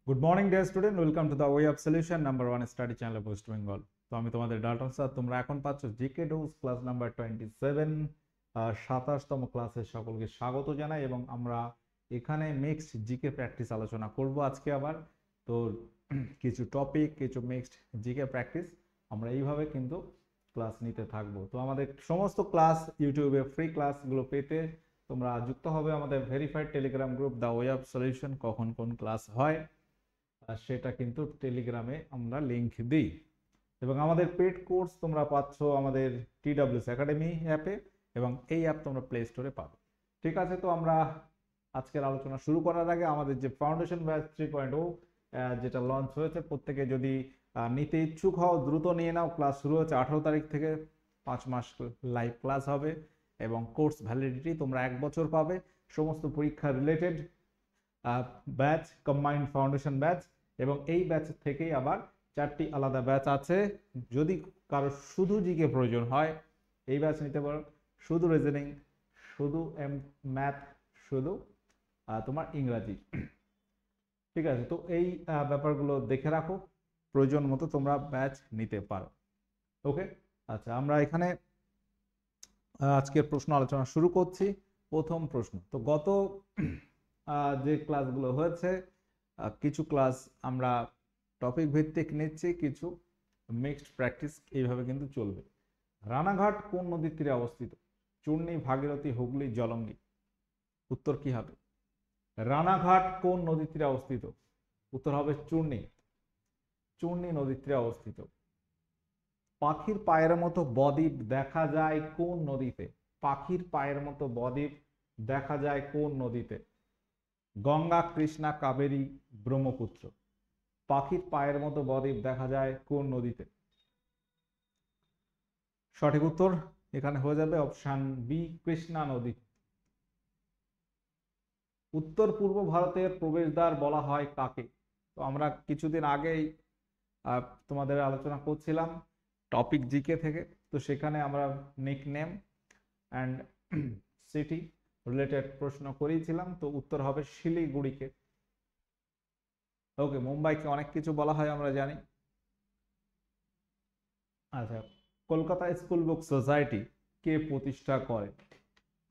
Good morning dear student, welcome to the way of solution number one study channel West Bengal. তো আমি তোমাদের Dalton sir. তোমরা এখন পাচ্ছ জিকে ডোজ ক্লাস নাম্বার 27, 27তম ক্লাসে সকলকে স্বাগত জানাই। এবং আমরা এখানে মিক্সড জিকে প্র্যাকটিস আলোচনা করব আজকে আবার। তো কিছু টপিক, কিছু মিক্সড জিকে প্র্যাকটিস আমরা এইভাবে কিন্তু ক্লাস নিতে থাকবো। তো আমাদের সমস্ত ক্লাস ইউটিউবে ফ্রি ক্লাসগুলো পেতে তোমরা যুক্ত হবে আমাদের verified Telegram group the way of solution. কখন কোন ক্লাস হয় সেটা কিন্তু টেলিগ্রামে আমরা লিংক দিই। এবং আমাদের পেড কোর্স তোমরা পাচ্ছ আমাদের TWS একাডেমি অ্যাপে, এবং এই অ্যাপ তোমরা প্লে স্টোরে পাবে। ঠিক আছে, তো আমরা আজকের আলোচনা শুরু করার আগে আমাদের যে ফাউন্ডেশন ব্যাচ 3.0 যেটা লঞ্চ হয়েছে, প্রত্যেকে যদি নিতে ইচ্ছুক হও দ্রুত নিয়ে নাও। ক্লাস শুরু হচ্ছে 18 তারিখ থেকে, 5 মাস লাইভ ক্লাস হবে এবং কোর্স ভ্যালিডিটি তোমরা 1 বছর পাবে। সমস্ত পরীক্ষা related batch, combined foundation batch, এবং এই ব্যাচ থেকেই আবার 4টি আলাদা ব্যাচ আছে। যদি কারো শুধু জিকে প্রয়োজন হয় এই ব্যাচ নিতে পারো, শুধু রিজনিং, শুধু ম্যাথ, শুধু তোমার ইংরাজি। ঠিক আছে, তো এই ব্যাপারগুলো দেখে রাখো, প্রয়োজন মতো তোমরা ব্যাচ নিতে পারো। ওকে, আচ্ছা, আমরা এখানে আজকের প্রশ্ন আলোচনা শুরু করছি। প্রথম প্রশ্ন, তো গত যে ক্লাসগুলো হয়েছে কিছু ক্লাস আমরা টপিক ভিত্তিক নিচ্ছি, কিছু মিক্সড প্র্যাকটিস এইভাবে কিন্তু চলবে। রানাঘাট কোন নদীর তীরে অবস্থিত? চূর্ণী, ভাগীরথী, হুগলি, জলঙ্গি। উত্তর কি হবে? রানাঘাট কোন নদীর তীরে অবস্থিত? উত্তর হবে চূর্ণী। চূর্ণী নদীর তীরে অবস্থিত। পাখির পায়ের মতো বদ্বীপ দেখা যায় কোন নদীতে? পাখির পায়ের মতো বদ্বীপ দেখা যায় কোন নদীতে? গঙ্গা, কৃষ্ণা, কাবেরী, ব্রহ্মপুত্র। পাখির পায়ের মতো বদ্বীপ দেখা যায় কোন নদীতে? সঠিক উত্তর এখানে হয়ে যাবে অপশন বি, কৃষ্ণা নদী। উত্তর পূর্ব ভারতের প্রবেশদ্বার বলা হয় কাকে? তো আমরা কিছুদিন আগেই তোমাদের আলোচনা করছিলাম টপিক জিকে থেকে, তো সেখানে আমরা নিকনেম অ্যান্ড সিটি রিলেটেড প্রশ্ন করিয়েছিলাম। তো উত্তর হবে শিলিগুড়িকে। ওকে, মুম্বাইকে অনেক কিছু বলা হয় আমরা জানি। আচ্ছা, কলকাতা স্কুল বুক সোসাইটি কে প্রতিষ্ঠা করে?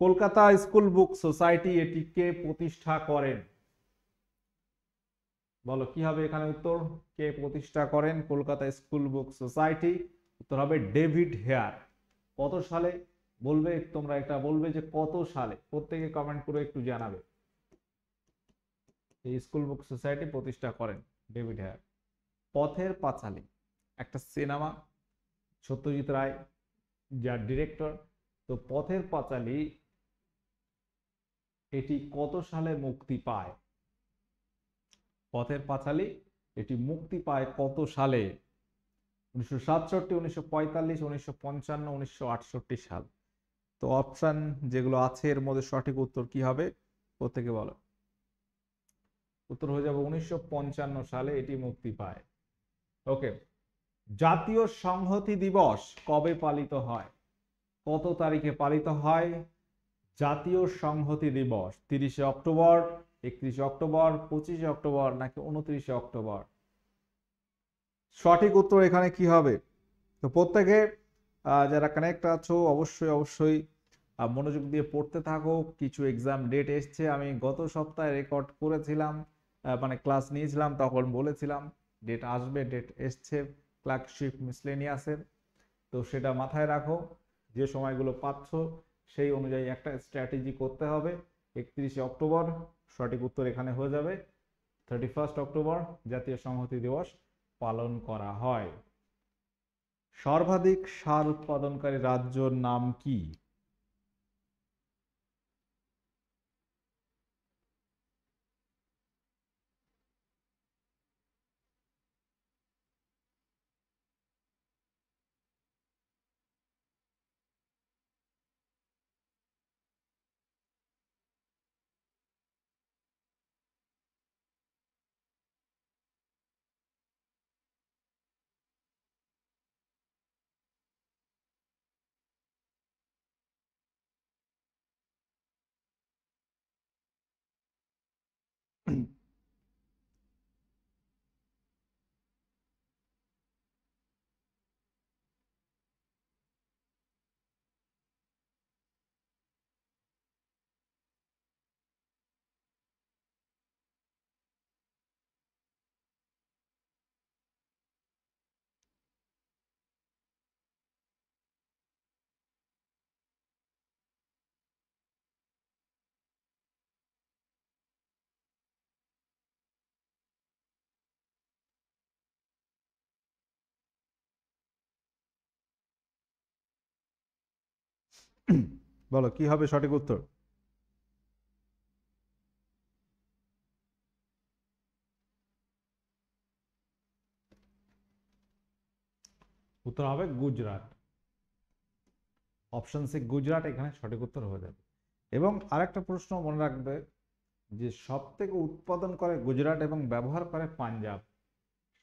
কলকাতা স্কুল বুক সোসাইটি এটি কে প্রতিষ্ঠা করেন? বলো কি হবে এখানে উত্তর? কে প্রতিষ্ঠা করেন কলকাতা স্কুল বুক সোসাইটি? উত্তর হবে ডেভিড হেয়ার। কত সালে বলবে তোমরা? এটা বলবে যে কত সালে, প্রত্যেকে কমেন্ট করে একটু জানাবে। এই স্কুল বুক সোসাইটি প্রতিষ্ঠা করেন ডেভিড হেয়ার। পথের পাঁচালী একটা সিনেমা, সত্যজিৎ রায় যার ডিরেক্টর। তো পথের পাঁচালী এটি কত সালে মুক্তি পায়? পথের পাঁচালী এটি মুক্তি পায় কত সালে? 1967, 1945, 1955, 1968 সাল। তো অপশন যেগুলো আছে এর মধ্যে সঠিক উত্তর কি হবে প্রত্যেকে বলো। উত্তর হয়ে যাবে 1955 সালে এটি মুক্তি পায়। ওকে, জাতীয় সংহতি দিবস কবে পালিত হয়? কত তারিখে পালিত হয় জাতীয় সংহতি দিবস? 30শে অক্টোবর, 31শে অক্টোবর, 25শে অক্টোবর, নাকি 29শে অক্টোবর? সঠিক উত্তর এখানে কি হবে? তো প্রত্যেকে যারা কানেক্ট আছো অবশ্যই অবশ্যই মনোযোগ দিয়ে পড়তে থাকো। কিছু এক্সাম ডেট এসছে, আমি গত সপ্তাহে রেকর্ড করেছিলাম, মানে ক্লাস নিয়েছিলাম, তখন বলেছিলাম ডেট আসবে, ডেট এসছে ক্লার্কশিপ মিসলেনিয়াসের। তো সেটা মাথায় রাখো, যে সময়গুলো পাচ্ছ সেই অনুযায়ী একটা স্ট্র্যাটেজি করতে হবে। 31শে অক্টোবর সঠিক উত্তর এখানে হয়ে যাবে। 31 অক্টোবর জাতীয় সংহতি দিবস পালন করা হয়। সর্বাধিক সার উৎপাদনকারী রাজ্যর নাম কি? বলো কি হবে সঠিক উত্তর? উত্তর হবে গুজরাট। অপশন সি গুজরাট এখানে সঠিক উত্তর হয়ে যাবে। এবং আরেকটা প্রশ্ন মনে রাখবে যে সব থেকে উৎপাদন করে গুজরাট এবং ব্যবহার করে পাঞ্জাব।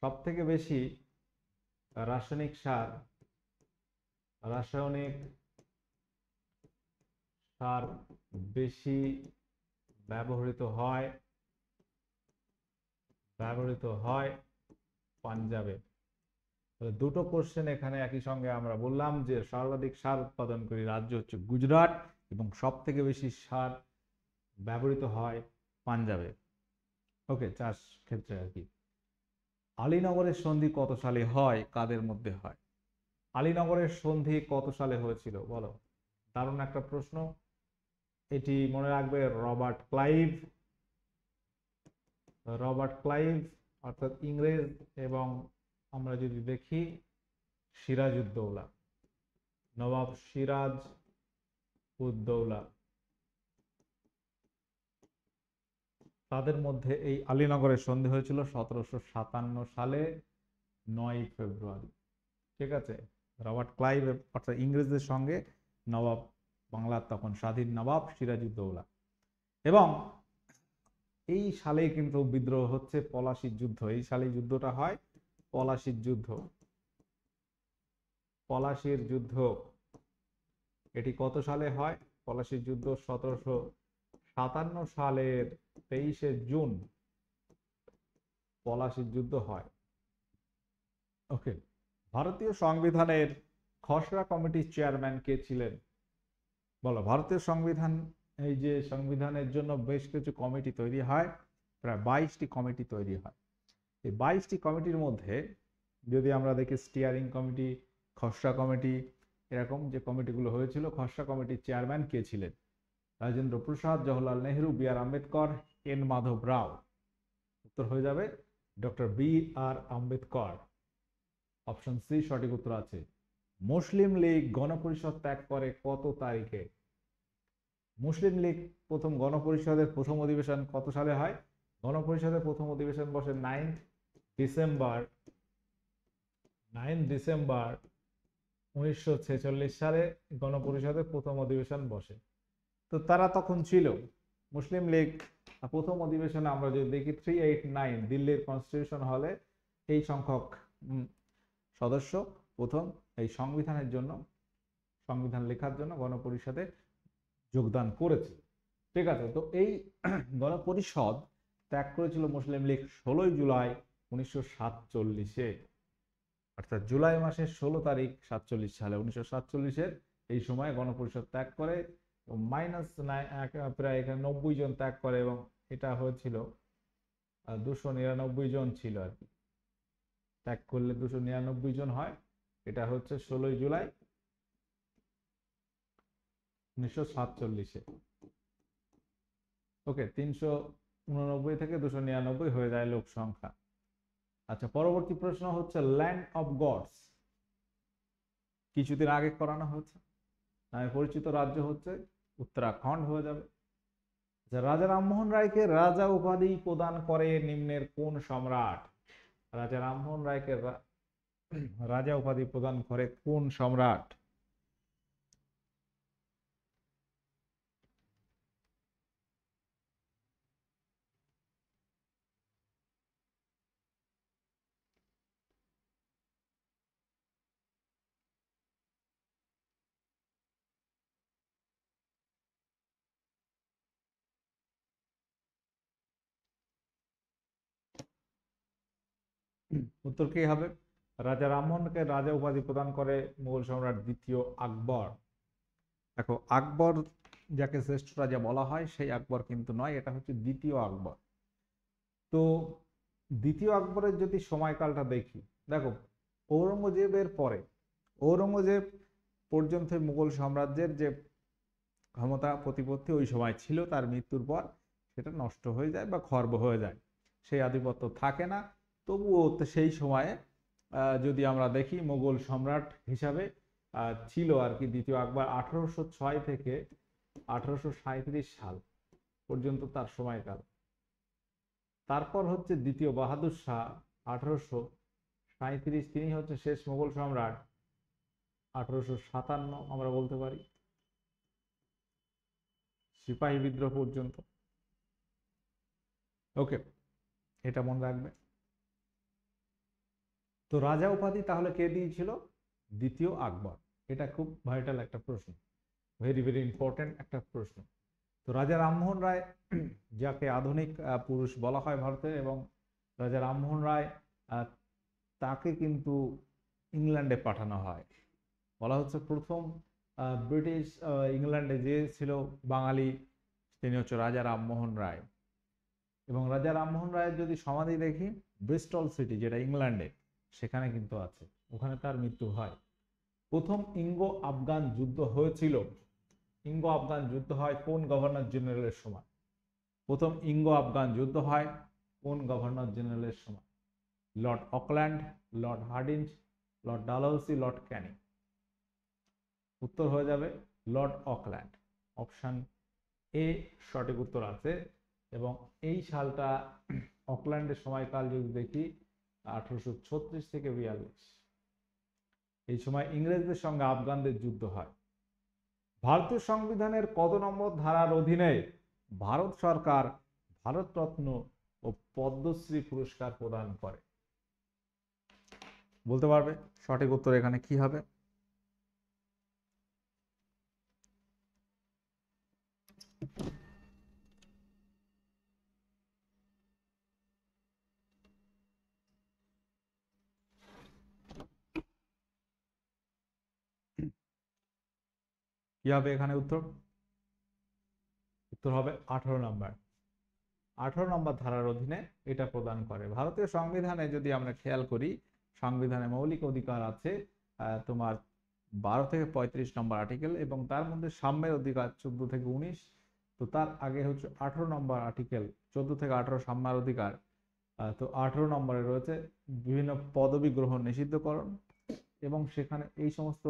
সব থেকে বেশি রাসায়নিক সার রাসায়নিক সার বেশি ব্যবহৃত হয় পাঞ্জাবে। দুটো কোশ্চেন এখানে একই সঙ্গে আমরা বললাম যে সর্বাধিক সার উৎপাদনকারী রাজ্য হচ্ছে গুজরাট এবং সব থেকে বেশি সার ব্যবহৃত হয় পাঞ্জাবে। ওকে, চাষ ক্ষেত্রে আর কি। আলীনগরের সন্ধি কত সালে হয়, কাদের মধ্যে হয়? আলীনগরের সন্ধি কত সালে হয়েছিল বলো? দারুণ একটা প্রশ্ন। এটি মনে রাখবে রবার্ট ক্লাইভ অর্থাৎ ইংরেজ এবং আমরা যদি দেখি সিরাজউদ্দৌলা, নবাব সিরাজ উদ্দৌলা, তাদের মধ্যে এই আলীনগরের সন্ধি হয়েছিল 1757 সালে 9 ফেব্রুয়ারি। ঠিক আছে, রবার্ট ক্লাইভ অর্থাৎ ইংরেজদের সঙ্গে নবাব, বাংলার তখন স্বাধীন নবাব সিরাজউদ্দৌলা। এবং এই সালেই কিন্তু বিদ্রোহ হচ্ছে, পলাশির যুদ্ধ। এই সালেই যুদ্ধটা হয়, পলাশির যুদ্ধ। পলাশির যুদ্ধ এটি কত সালে হয়? পলাশির যুদ্ধ 1757 সালের 23শে জুন পলাশির যুদ্ধ হয়। ওকে, ভারতীয় সংবিধানের খসড়া কমিটির চেয়ারম্যান কে ছিলেন বলো? ভারতীয় সংবিধান, এই যে সংবিধানের জন্য বেশ কিছু কমিটি তৈরি হয়, প্রায় 22টি কমিটি তৈরি হয়। এই 22টি কমিটির মধ্যে যদি আমরা দেখি স্টিয়ারিং কমিটি, খসড়া কমিটি, এরকম যে কমিটিগুলো হয়েছিল, খসড়া কমিটির চেয়ারম্যান কে ছিলেন? রাজেন্দ্র প্রসাদ, জওহরলাল নেহরু, বি আর আম্বেদকর, এন মাধব রাও। উত্তর হয়ে যাবে ডক্টর বি আর আম্বেদকর। অপশন সি সঠিক উত্তর আছে। মুসলিম লীগ গণপরিষদ ত্যাগ করে কত তারিখে? মুসলিম লীগ প্রথম গণপরিষদের প্রথম অধিবেশন কত সালে হয়? গণপরিষদের প্রথম অধিবেশন বসে 9 ডিসেম্বর 1946 সালে গণপরিষদের প্রথম অধিবেশন বসে। তো তারা তখন ছিল মুসলিম লীগ। প্রথম অধিবেশনে আমরা যদি দেখি 389 দিল্লির কনস্টিটিউশন হলে এই সংখ্যক সদস্য প্রথম এই সংবিধানের জন্য, সংবিধান লেখার জন্য গণপরিষদে যোগদান করেছে। ঠিক আছে, তো এই গণপরিষদ ত্যাগ করেছিল মুসলিম লীগ 16 জুলাই 1947-এ, অর্থাৎ জুলাই মাসের 16 তারিখ 47 সালে 1947-এর এই সময় গণপরিষদ ত্যাগ করে। প্রায় এখানে 90 জন ত্যাগ করে এবং এটা হয়েছিল 299 জন ছিল আর কি। ত্যাগ করলে 299 জন হয়। এটা হচ্ছে 16 জুলাই 1947-এ। ওকে, 389 থেকে 299 হয়ে যায় লোক সংখ্যা। আচ্ছা, পরবর্তী প্রশ্ন হচ্ছে ল্যান্ড অফ গডস কিছুদিন আগে করানো হয়েছে, নামে পরিচিত রাজ্য হচ্ছে উত্তরাখণ্ড হয়ে যাবে। রাজা রামমোহন রায়কে রাজা উপাধি প্রদান করে নিম্নের কোন সম্রাট? রাজা রামমোহন রায়কে রাজা উপাধি প্রদান করে কোন সম্রাট? উত্তর কি হবে? রাজা রামমোহনকে রাজা উপাধি প্রদান করে মুঘল সম্রাট দ্বিতীয় আকবর। দেখো, আকবর যাকে শ্রেষ্ঠ রাজা বলা হয় সেই আকবর কিন্তু নয়, এটা হচ্ছে দ্বিতীয় আকবর। তো দ্বিতীয় আকবরের যদি সময়কালটা দেখি, দেখো ঔরঙ্গজেবের পরে, ঔরঙ্গজেব পর্যন্ত মুঘল সাম্রাজ্যের যে ক্ষমতা প্রতিপত্তি ওই সময় ছিল, তার মৃত্যুর পর সেটা নষ্ট হয়ে যায় বা খর্ব হয়ে যায়, সেই আধিপত্য থাকে না। তবুও সেই সময়ে যদি আমরা দেখি মুঘল সম্রাট হিসাবে ছিল আর কি দ্বিতীয় আকবর 1806 থেকে 1837 সাল পর্যন্ত তার সময়কাল। তারপর হচ্ছে দ্বিতীয় বাহাদুর শাহ 1837, তিনি হচ্ছে শেষ মোগল সম্রাট 1857 আমরা বলতে পারি, সিপাহী বিদ্রোহ পর্যন্ত। ওকে, এটা মনে রাখবে। তো রাজা উপাধি তাহলে কে দিয়েছিল? দ্বিতীয় আকবর। এটা খুব ভাইটাল একটা প্রশ্ন, ভেরি ভেরি ইম্পর্টেন্ট একটা প্রশ্ন। তো রাজা রামমোহন রায়, যাকে আধুনিক পুরুষ বলা হয় ভারতে, এবং রাজা রামমোহন রায় তাকে কিন্তু ইংল্যান্ডে পাঠানো হয়। বলা হচ্ছে প্রথম ব্রিটিশ ইংল্যান্ডে যে ছিল বাঙালি, তিনি হচ্ছে রাজা রামমোহন রায়। এবং রাজা রামমোহন রায়ের যদি সমাধি দেখি, ব্রিস্টল সিটি যেটা ইংল্যান্ডে, সেখানে কিন্তু আছে, ওখানে তার মৃত্যু হয়। প্রথম ইঙ্গো আফগান যুদ্ধ হয়েছিল, ইঙ্গো আফগান যুদ্ধ হয় কোন গভর্নর জেনারেলের সময়? প্রথম ইঙ্গো আফগান যুদ্ধ হয় কোন গভর্নর জেনারেলের সময়? Lord Auckland, Lord Hardinge, Lord Dalhousie, Lord Canning. উত্তর হয়ে যাবে লর্ড অকল্যান্ড। অপশন এ সঠিক উত্তর আছে। এবং এই সালটা অকল্যান্ডের সময়কাল যদি দেখি 1836 থেকে 42, এই সময় ইংরেজদের সঙ্গে আফগানদের যুদ্ধ হয়। ভারতীয় সংবিধানের কত নম্বর ধারার অধীনে ভারত সরকার ভারতরত্ন ও পদ্মশ্রী পুরস্কার প্রদান করে? বলতে পারবে? সঠিক উত্তর এখানে কি হবে? কি হবে এখানে উত্তর? উত্তর হবে 18 নম্বর। 18 নম্বর ধারার অধীনে এটা প্রদান করে। ভারতীয় সংবিধানে যদি আমরা খেয়াল করি, সংবিধানে মৌলিক অধিকার আছে তোমার 12 থেকে 35 নম্বর আর্টিকেল, এবং তার মধ্যে সাম্যের অধিকার 14 থেকে 19। তো তার আগে হচ্ছে 18 নম্বর আর্টিকেল, 14 থেকে 18 সাম্যের অধিকার। তো 18 নম্বরে রয়েছে বিভিন্ন পদবি গ্রহণ নিষিদ্ধকরণ, এবং সেখানে এই সমস্ত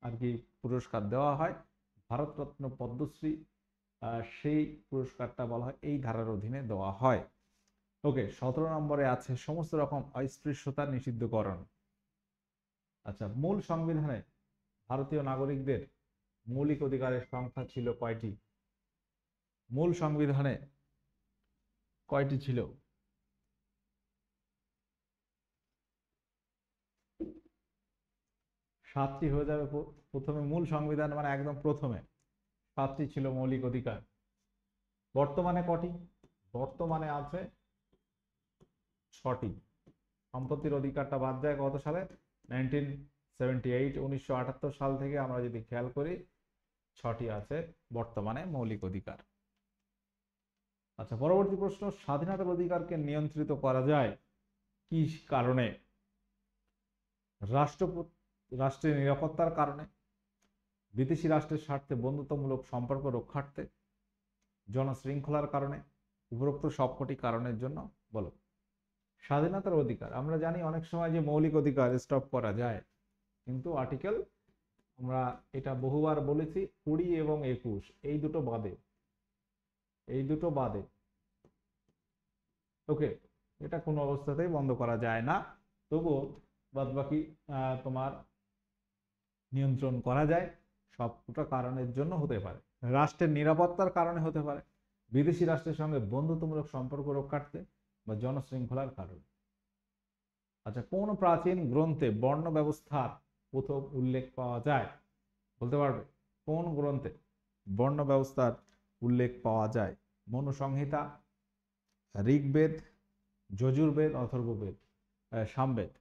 আর কি পুরস্কার দেওয়া হয়। ভারতরত্ন, পদ্মশ্রী, সেই পুরস্কারটা বলা হয় এই ধারার অধীনে দেওয়া হয়। ওকে, 17 নম্বরে আছে সমস্ত রকম অস্পৃশ্যতা নিষিদ্ধকরণ। আচ্ছা, মূল সংবিধানে ভারতীয় নাগরিকদের মৌলিক অধিকারের সংখ্যা ছিল কয়টি? মূল সংবিধানে কয়টি ছিল? সাতটি হয়ে যাবে। প্রথমে মূল সংবিধান মানে একদম প্রথমে 7টি ছিল মৌলিক অধিকার। বর্তমানে কটি? বর্তমানে আছে 6টি। সম্পত্তির অধিকারটা বাদ যায় কত সালে? 1978, 1978 সাল থেকে আমরা যদি খেয়াল করি 6টি আছে বর্তমানে মৌলিক অধিকার। আচ্ছা, পরবর্তী প্রশ্ন, স্বাধীনতার অধিকারকে নিয়ন্ত্রিত করা যায় কি কারণে? রাষ্ট্রের নিরাপত্তার কারণে, বিদেশি রাষ্ট্রের স্বার্থে বন্ধুত্বমূলক সম্পর্ক রক্ষার্থে, জনশৃঙ্খলার কারণে, উপরোক্ত সবকটি কারণের জন্য বলো। স্বাধীনতার অধিকার আমরা জানি অনেক সময় যে মৌলিক অধিকার স্টপ করা যায়, কিন্তু আর্টিকেল আমরা এটা বহুবার বলেছি 20 এবং 21 এই দুটো বাদে, এই দুটো বাদে। ওকে, এটা কোনো অবস্থাতেই বন্ধ করা যায় না। তবুও বাদবাকি তোমার নিয়ন্ত্রণ করা যায় সবটা কারণের জন্য হতে পারে। রাষ্ট্রের নিরাপত্তার কারণে হতে পারে, বিদেশি রাষ্ট্রের সঙ্গে বন্ধুত্বমূলক সম্পর্ক রক্ষার্থে, বা জনশৃঙ্খলার কারণে। আচ্ছা, কোন প্রাচীন গ্রন্থে বর্ণ ব্যবস্থার প্রথম উল্লেখ পাওয়া যায়? বলতে পারবে কোন গ্রন্থে বর্ণ ব্যবস্থার উল্লেখ পাওয়া যায়? মনু সংহিতা, ঋগ্বেদ, যজুর্বেদ, অথর্ববেদ, সামবেদ।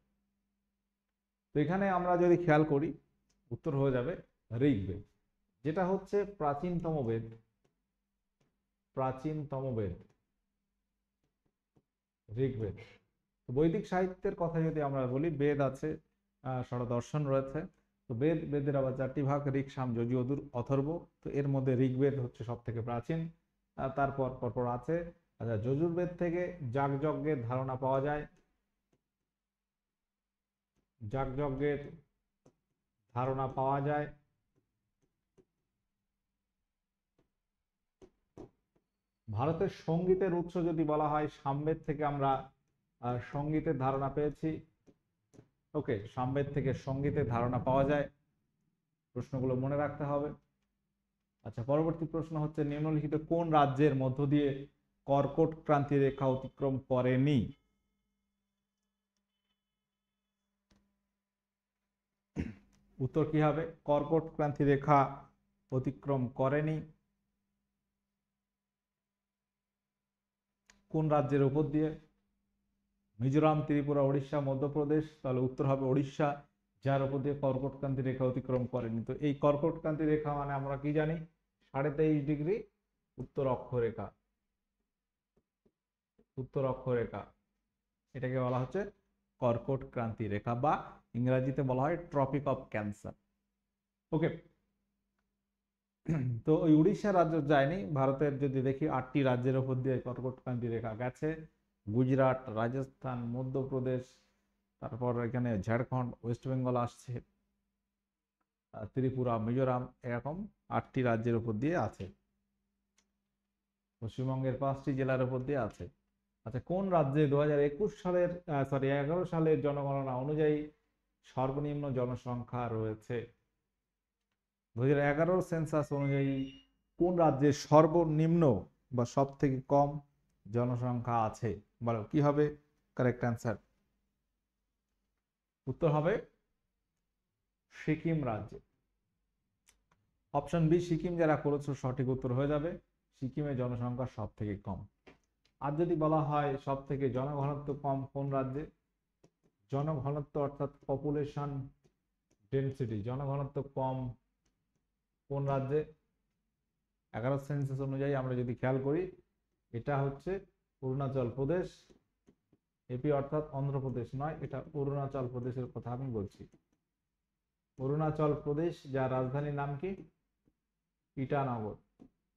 তো এখানে আমরা যদি খেয়াল করি উত্তর হয়ে যাবে ঋগ্বেদ, যেটা হচ্ছে প্রাচীনতম বেদ। প্রাচীনতম বেদ ঋগ্বেদ। বৈদিক সাহিত্যের কথা যদি আমরা বলি, বেদ আছে, ষড়দর্শন রয়েছে। তো বেদের আবার 4টি ভাগ, ঋক, সাম, যজু, অথর্ব। তো এর মধ্যে ঋগ্বেদ হচ্ছে সব থেকে প্রাচীন। তারপর পরপর আছে। আচ্ছা, যজুর্বেদ থেকে যাগযজ্ঞের ধারণা পাওয়া যায়। যাগযজ্ঞের ধারণা পাওয়া যায়। ভারতের সঙ্গীতের উৎস যদি বলা হয়, সামবেদ থেকে আমরা সঙ্গীতের ধারণা পেয়েছি। ওকে, সামবেদ থেকে সঙ্গীতের ধারণা পাওয়া যায়। প্রশ্নগুলো মনে রাখতে হবে। আচ্ছা, পরবর্তী প্রশ্ন হচ্ছে নিম্নলিখিত কোন রাজ্যের মধ্য দিয়ে কর্কট ক্রান্তি রেখা অতিক্রম করেনি? উত্তর কি হবে? কর্কট ক্রান্তি রেখা অতিক্রম করেনি কোন রাজ্যের উপর দিয়ে? মিজোরাম, ত্রিপুরা, উড়িষ্যা, মধ্যপ্রদেশ। তাহলে উত্তর হবে উড়িষ্যা, যার উপর দিয়ে কর্কট ক্রান্তি রেখা অতিক্রম করেনি। তো এই কর্কট ক্রান্তি রেখা মানে আমরা কি জানি? 23.5 ডিগ্রি উত্তর অক্ষরেখা। উত্তর অক্ষরেখা, এটাকে বলা হচ্ছে কর্কট ক্রান্তি রেখা, বা ইংরেজিতে বলা হয় ট্রপিক অফ ক্যান্সার। ওকে, তো ওই উড়িষ্যা রাজ্য যায়নি। ভারতের যদি দেখি 8টি রাজ্যের উপর দিয়ে কর্কট ক্রান্তি রেখা গেছে। গুজরাট, রাজস্থান, মধ্যপ্রদেশ, তারপর এখানে ঝাড়খণ্ড, ওয়েস্ট বেঙ্গল আসছে, ত্রিপুরা, মিজোরাম, এরকম 8টি রাজ্যের উপর দিয়ে আছে। পশ্চিমবঙ্গের 5টি জেলার উপর দিয়ে আছে। আচ্ছা, কোন রাজ্যে 2011 সালের জনগণনা অনুযায়ী সর্বনিম্ন জনসংখ্যা রয়েছে? 2011 সেন্সাস অনুযায়ী কোন রাজ্যে সর্বনিম্ন বা সব থেকে কম জনসংখ্যা আছে? বলো কি হবে কারেক্ট অ্যান্সার? উত্তর হবে সিকিম রাজ্যে। অপশন বি সিকিম যারা করেছো সঠিক উত্তর হয়ে যাবে। সিকিমের জনসংখ্যা সব থেকে কম। আর যদি বলা হয় সব থেকে জনঘনত্ব কম কোন রাজ্যে? জনঘনত্ব অর্থাৎ পপুলেশন ডেনসিটি, জনঘনত্ব কম কোন রাজ্যে? 11 সেন্সাস অনুযায়ী আমরা যদি খেয়াল করি, এটা হচ্ছে অরুণাচল প্রদেশ। এপি অর্থাৎ অন্ধ্রপ্রদেশ নয়, এটা অরুণাচল প্রদেশের কথা আমি বলছি। অরুণাচল প্রদেশ, যার রাজধানীর নাম কি? ইটানগর।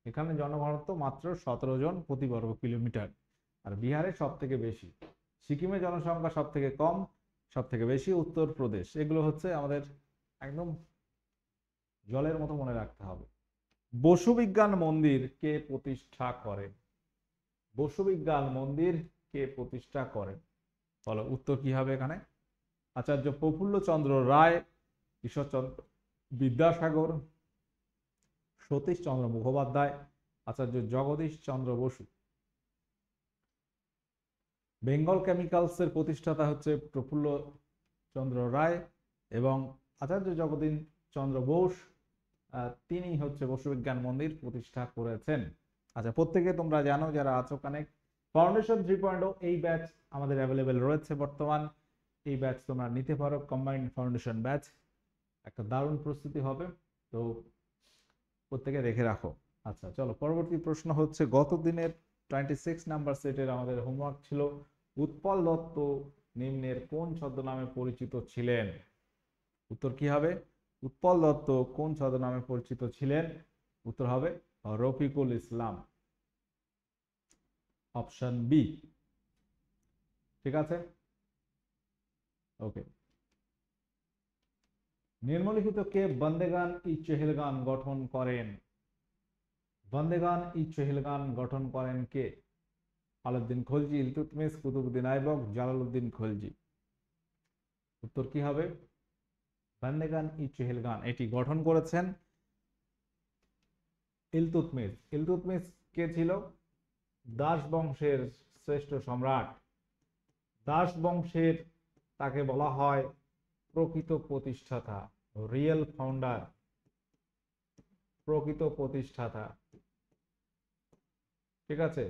এখানে জনঘনত্ব মাত্র 17 জন প্রতি বর্গ কিলোমিটার। আর বিহারে সব থেকে বেশি। সিকিমে জনসংখ্যা সব থেকে কম, সব থেকে বেশি উত্তরপ্রদেশ। এগুলো হচ্ছে আমাদের একদম জলের মতো মনে রাখতে হবে। বসু বিজ্ঞান মন্দির কে প্রতিষ্ঠা করেন? বসু বিজ্ঞান মন্দির কে প্রতিষ্ঠা করেন? বলো উত্তর কি হবে এখানে? আচার্য প্রফুল্লচন্দ্র রায়, ঈশ্বরচন্দ্র বিদ্যাসাগর, সতীশ চন্দ্র মুখোপাধ্যায়, আচার্য জগদীশ চন্দ্র বসু। বেঙ্গল কেমিক্যালস এর প্রতিষ্ঠাতা হচ্ছে প্রফুল্ল চন্দ্র রায় এবং আচার্য জগদীশ চন্দ্র বোস, তিনি হচ্ছে বসু বিজ্ঞান মন্দির প্রতিষ্ঠা করেছেন। আচ্ছা, প্রত্যেকে তোমরা জানো যারা আছো কানেক্ট, ফাউন্ডেশন 3.0 এই ব্যাচ আমাদের অ্যাভেলেবেল রয়েছে বর্তমান। এই ব্যাচ তোমরা নিতে পারো, কম্বাইন্ড ফাউন্ডেশন ব্যাচ, একটা দারুণ প্রস্তুতি হবে। তো প্রত্যেকে রেখে রাখো। আচ্ছা চলো, পরবর্তী প্রশ্ন হচ্ছে গত দিনের 26 নাম্বার সেটের আমাদের হোমওয়ার্ক ছিল উৎপল দত্ত নিম্নের কোন ছদ্মনামে পরিচিত ছিলেন? উত্তর কি হবে? উৎপল দত্ত কোন ছদ্মনামে পরিচিত ছিলেন? উত্তর হবে রফিকুল ইসলাম। Option B. ঠিক আছে, ওকে। নিম্নলিখিত কে বন্দেগান ই চেহেলগান গঠন করেন? বন্দেগান ই চেহেলগান গঠন করেন কে? আলাউদ্দিন খলজি, ইলতুৎমিশ, কুতুবউদ্দিন আইবক, জালালউদ্দিন খলজি। উত্তর কি হবে? বন্দেগান ই চেহেলগান এটি গঠন করেছেন ইলতুৎমিশ। ইলতুৎমিশ কে ছিল? দাস বংশের শ্রেষ্ঠ সম্রাট। দাস বংশের তাকে বলা হয় প্রকৃত প্রতিষ্ঠাতা, রিয়েল ফাউন্ডার, প্রকৃত প্রতিষ্ঠাতা। ঠিক আছে,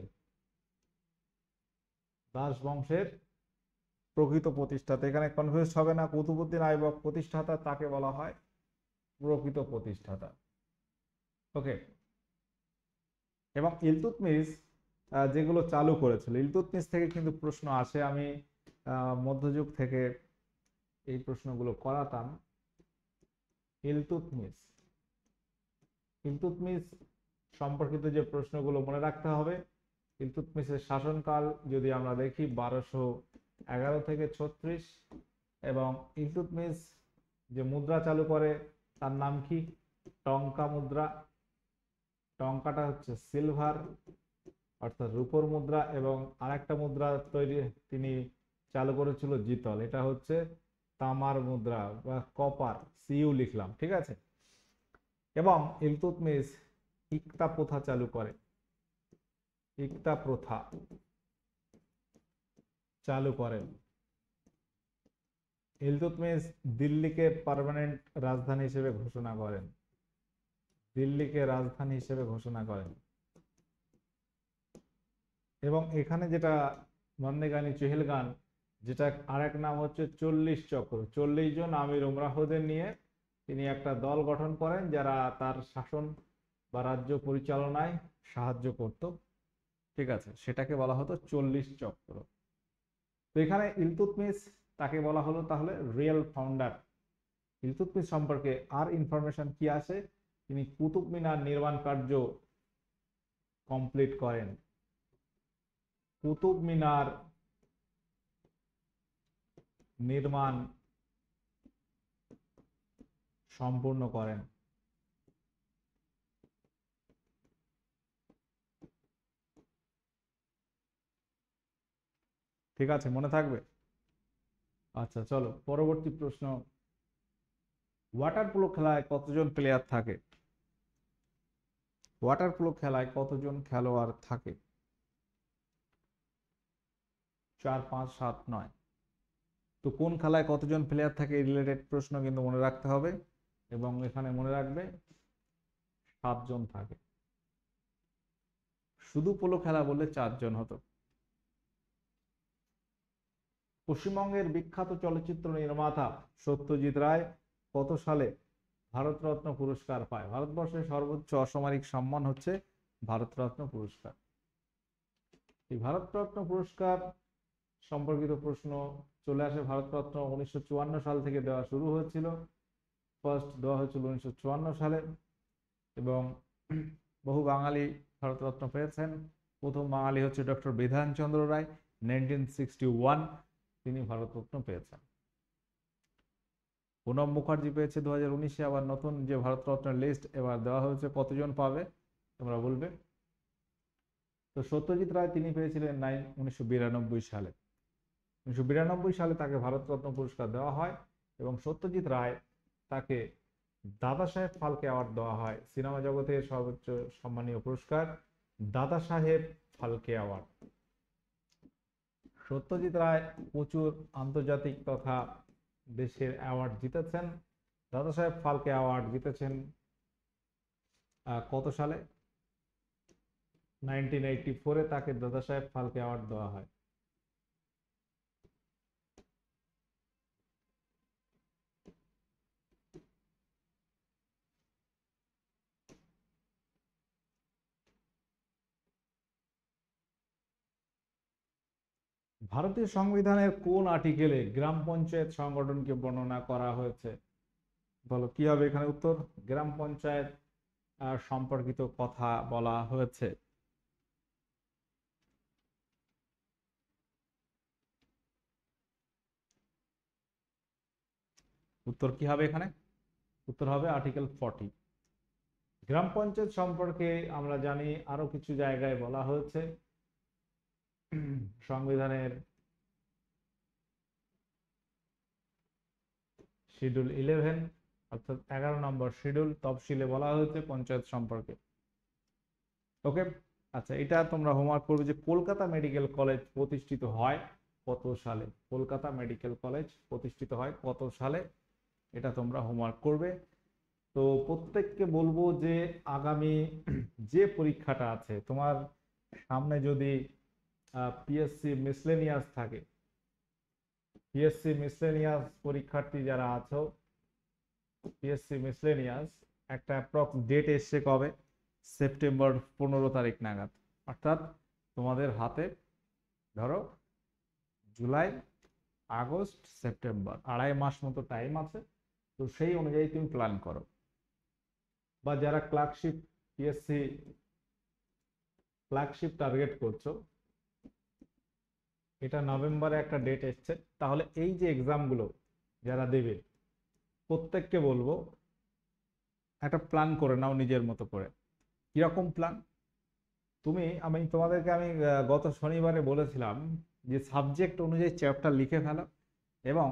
দাস বংশের প্রকৃত প্রতিষ্ঠাতা। এখানে কনফিউজ হবে না, কুতুবউদ্দিন আইবক প্রতিষ্ঠাতা, তাকে বলা হয় প্রকৃত প্রতিষ্ঠাতা। ওকে, এবং ইলতুৎমিশ যেগুলো চালু করেছিল, ইলতুৎমিশ থেকে কিন্তু প্রশ্ন আসে। আমি মধ্যযুগ থেকে এই প্রশ্নগুলো করাতাম। ইলতুৎমিশ ইলতুৎমিশ সম্পর্কিত যে প্রশ্নগুলো মনে রাখতে হবে, ইলতুৎমিশের শাসনকাল যদি আমরা দেখি 1211 থেকে 36, এবং ইলতুৎমিশ যে মুদ্রা চালু করে তার নাম কি? টঙ্কা মুদ্রা। টঙ্কাটা হচ্ছে সিলভার অর্থাৎ রূপোর মুদ্রা, এবং আরেকটা মুদ্রা তৈরি তিনি চালু করেছিল জিতল, এটা হচ্ছে তামার মুদ্রা বা কপার, সিইউ লিখলাম, ঠিক আছে। এবং ইলতুৎমিশ ইকতা প্রথা চালু করে, ইকতা প্রথা চালু করেন। ইলতুৎমিশ দিল্লিকে পার্মানেন্ট রাজধানী হিসেবে ঘোষণা করেন, দিল্লিকে রাজধানী হিসেবে ঘোষণা করেন। এবং এখানে যেটা নন্দেগানি চেহেলগান, যেটা আরেক নাম হচ্ছে 40 চক্র, 40 জন আমির উমরাহদের নিয়ে তিনি একটা দল গঠন করেন যারা তার শাসন বা রাজ্য পরিচালনায় সাহায্য করত, ঠিক আছে, সেটাকে বলা হতো 40 চক্র। তো এখানে ইলতুৎমিশ তাকে বলা হলো তাহলে রিয়েল ফাউন্ডার। ইলতুৎমিশ সম্পর্কে আর ইনফরমেশন কি আছে? তিনি কুতুব মিনার নির্মাণ কার্য কমপ্লিট করেন, কুতুব মিনার নির্মাণ সম্পূর্ণ করেন। ঠিক আছে, মনে থাকবে। আচ্ছা চলো পরবর্তী প্রশ্ন। ওয়াটার পোলো খেলায় কতজন প্লেয়ার থাকে? ওয়াটার পোলো খেলায় কতজন খেলোয়াড় থাকে? 4, 5, 7, 9। তো কোন খেলায় কতজন প্লেয়ার থাকে এই রিলেটেড প্রশ্ন কিন্তু মনে রাখতে হবে, এবং এখানে মনে রাখবে 7 জন থাকে। শুধু পোলো খেলা বললে 4 জন হতো। পশ্চিমবঙ্গের বিখ্যাত চলচ্চিত্র নির্মাতা সত্যজিৎ রায় কত সালে ভারতরত্ন পুরস্কার পায়? ভারতবর্ষের সর্বোচ্চ অসামরিক সম্মান হচ্ছে ভারতরত্ন পুরস্কার। এই ভারতরত্ন পুরস্কার সম্পর্কিত প্রশ্ন চলে আসে। ভারতরত্ন 1954 সাল থেকে দেওয়া শুরু হয়েছিল, ফার্স্ট দেওয়া হয়েছিল 1954 সালে, এবং বহু বাঙালি ভারতরত্ন পেয়েছেন। প্রথম বাঙালি হচ্ছে ডক্টর বিধানচন্দ্র রায়, 1961 তিনি ভারতরত্ন পেয়েছেন। প্রণব মুখার্জি পেয়েছে 2019-এ। আবার নতুন যে ভারতরত্নের লিস্ট এবার দেওয়া হয়েছে, কতজন পাবে তোমরা বলবে। তো সত্যজিৎ রায় তিনি পেয়েছিলেন 1992 সালে। 1992 সালে তাকে ভারতরত্ন পুরস্কার দেওয়া হয়, এবং সত্যজিৎ রায় তাকে দাদা সাহেব ফালকে অ্যাওয়ার্ড দেওয়া হয়, সিনেমা জগতের সর্বোচ্চ সম্মানীয় পুরস্কার দাদা সাহেব ফালকে অ্যাওয়ার্ড। সত্যজিৎ রায় প্রচুর আন্তর্জাতিক তথা দেশের অ্যাওয়ার্ড জিতেছেন। দাদা সাহেব ফালকে অ্যাওয়ার্ড জিতেছেন কত সালে? 1984-এ তাকে দাদা সাহেব ফালকে অ্যাওয়ার্ড দেওয়া হয়। ভারতীয় সংবিধানের কোন আর্টিকেলে গ্রাম পঞ্চায়েত সংগঠনকে বর্ণনা করা হয়েছে? বলো কি হবে এখানে উত্তর? গ্রাম পঞ্চায়েত সম্পর্কিত কথা বলা হয়েছে। উত্তর কি হবে এখানে? উত্তর হবে আর্টিকেল 40। গ্রাম পঞ্চায়েত সম্পর্কে আমরা জানি আরো কিছু জায়গায় বলা হয়েছে। সংবিধানের শিডিউল 11 অর্থাৎ 11 নম্বর শিডিউল তফসিলে বলা হয়েছে পঞ্চায়েত সম্পর্কে। ওকে, আচ্ছা এটা তোমরা হোমওয়ার্ক করবে যে কলকাতা মেডিকেল কলেজ প্রতিষ্ঠিত হয় কত সালে? কলকাতা মেডিকেল কলেজ প্রতিষ্ঠিত হয় কত সালে? এটা তোমরা হোমওয়ার্ক করবে। তো প্রত্যেককে বলবো যে আগামী যে পরীক্ষাটা আছে তোমার সামনে, যদি পিএসসি মিসলেনিয়াস থাকে, পিএসসি মিসলেনিয়াস পরীক্ষার্থী যারা আছো, পিএসসি মিসলেনিয়াস একটা অ্যাপ্রক্স ডেট এসছে কবে? সেপ্টেম্বর 15 তারিখ নাগাদ। অর্থাৎ তোমাদের হাতে ধরো জুলাই, আগস্ট, সেপ্টেম্বর, 2.5 মাস মতো টাইম আছে। তো সেই অনুযায়ী তুমি প্ল্যান করো। বা যারা ক্লার্কশিপ পিএসসি ক্লার্কশিপ টার্গেট করছো, এটা নভেম্বরে একটা ডেট এসছে, তাহলে এই যে এক্সামগুলো যারা দেবে প্রত্যেককে বলবো একটা প্ল্যান করে নাও নিজের মতো করে। কিরকম প্ল্যান? আমি তোমাদেরকে গত শনিবারে বলেছিলাম যে সাবজেক্ট অনুযায়ী চ্যাপ্টার লিখে ফেলো, এবং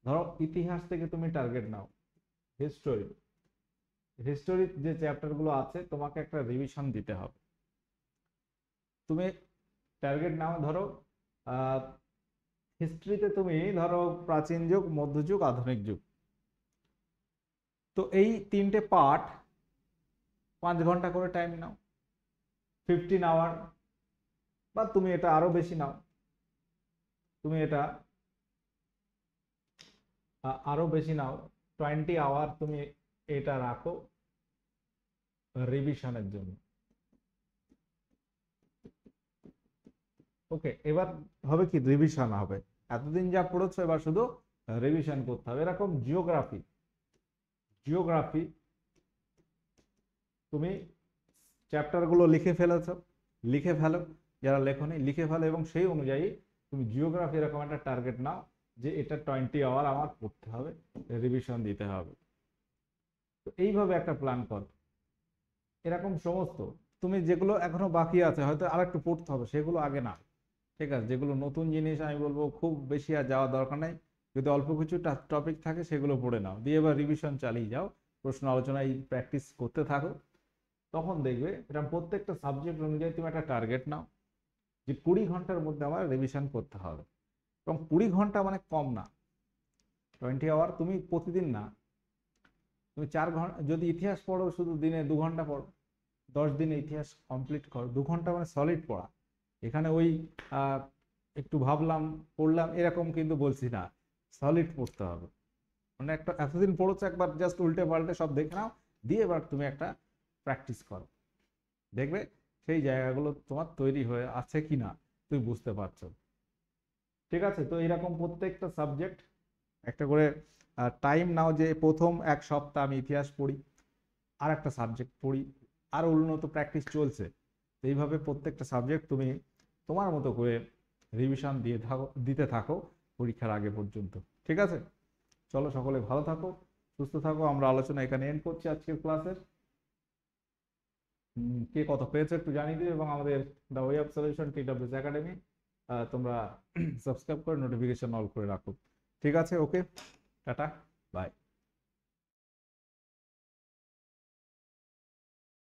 ধরো ইতিহাস থেকে তুমি টার্গেট নাও। হিস্টোরি হিস্টোরির যে চ্যাপ্টারগুলো আছে তোমাকে একটা রিভিশন দিতে হবে। তুমি টার্গেট নাও, ধরো হিস্ট্রিতে তুমি ধরো প্রাচীন যুগ, মধ্যযুগ, আধুনিক যুগ। তো এই তিনটে পার্ট 5 ঘন্টা করে টাইম নাও, 15 আওয়ার, বা তুমি এটা আরো বেশি নাও। তুমি এটা আরো বেশি নাও, 20 আওয়ার তুমি এটা রাখো রিভিশনের জন্য। ওকে, এবার হবে কি, রিভিশন হবে। এতদিন যা পড়েছো এবার শুধু রিভিশন করতে হবে। এরকম জিওগ্রাফি, জিওগ্রাফি তুমি চ্যাপ্টারগুলো লিখে ফেলেছো, লিখে ফেলো। যারা লেখনি লিখে ফেলো, এবং সেই অনুযায়ী তুমি জিওগ্রাফি এরকম একটা টার্গেট নাও যে এটা 20 আওয়ার আমার পড়তে হবে, রিভিশন দিতে হবে। তো এইভাবে একটা প্ল্যান করো। এরকম সমস্ত তুমি যেগুলো এখনো বাকি আছে, হয়তো আর একটু পড়তে হবে, সেগুলো আগে না। ঠিক আছে, যেগুলো নতুন জিনিস আমি বলবো খুব বেশি আর যাওয়া দরকার নাই। যদি অল্প কিছু টপিক থাকে সেগুলো পড়ে নাও, দিয়ে এবার রিভিশন চালিয়ে যাও, প্রশ্ন আলোচনায় প্র্যাকটিস করতে থাকো। তখন দেখবে এটা প্রত্যেকটা সাবজেক্ট অনুযায়ী তুমি একটা টার্গেট নাও যে 20 ঘন্টার মধ্যে আমার রিভিশন করতে হবে। এবং 20 ঘন্টা মানে কম না। 20 আওয়ার তুমি প্রতিদিন না, তুমি 4 ঘন্টা যদি ইতিহাস পড়ো, শুধু দিনে 2 ঘন্টা পড়ো, 10 দিনে ইতিহাস কমপ্লিট করো। 2 ঘন্টা মানে সলিড পড়া। এখানে ওই আহ, একটু ভাবলাম পড়লাম এরকম কিন্তু বলছি না, সলিড পড়তে হবে। মানে একটা এতদিন পড়েছো, একবার জাস্ট উল্টে পাল্টে সব দেখে নাও, দিয়ে এবার তুমি একটা প্র্যাকটিস করো। দেখবে সেই জায়গাগুলো তোমার তৈরি হয়ে আছে কিনা তুমি বুঝতে পারছো। ঠিক আছে, তো এরকম প্রত্যেকটা সাবজেক্ট একটা করে টাইম নাও, যে প্রথম 1 সপ্তাহ আমি ইতিহাস পড়ি, আর একটা সাবজেক্ট পড়ি, আর উন্নত প্র্যাকটিস চলছে। তো এইভাবে প্রত্যেকটা সাবজেক্ট তুমি তোমার মতো করে রিভিশন দিতে থাকো পরীক্ষার আগে পর্যন্ত। ঠিক আছে, চলো সকলে ভালো থাকো, সুস্থ থাকো। আমরা আলোচনা এখানে এন্ড করছি আজকের ক্লাসের। কে কত পেয়েছো একটু জানিয়ে দিও, এবং আমাদের the way of solution TWS academy তোমরা সাবস্ক্রাইব করে নোটিফিকেশন অল করে রাখো। ঠিক আছে, ওকে, টাটা, বাই।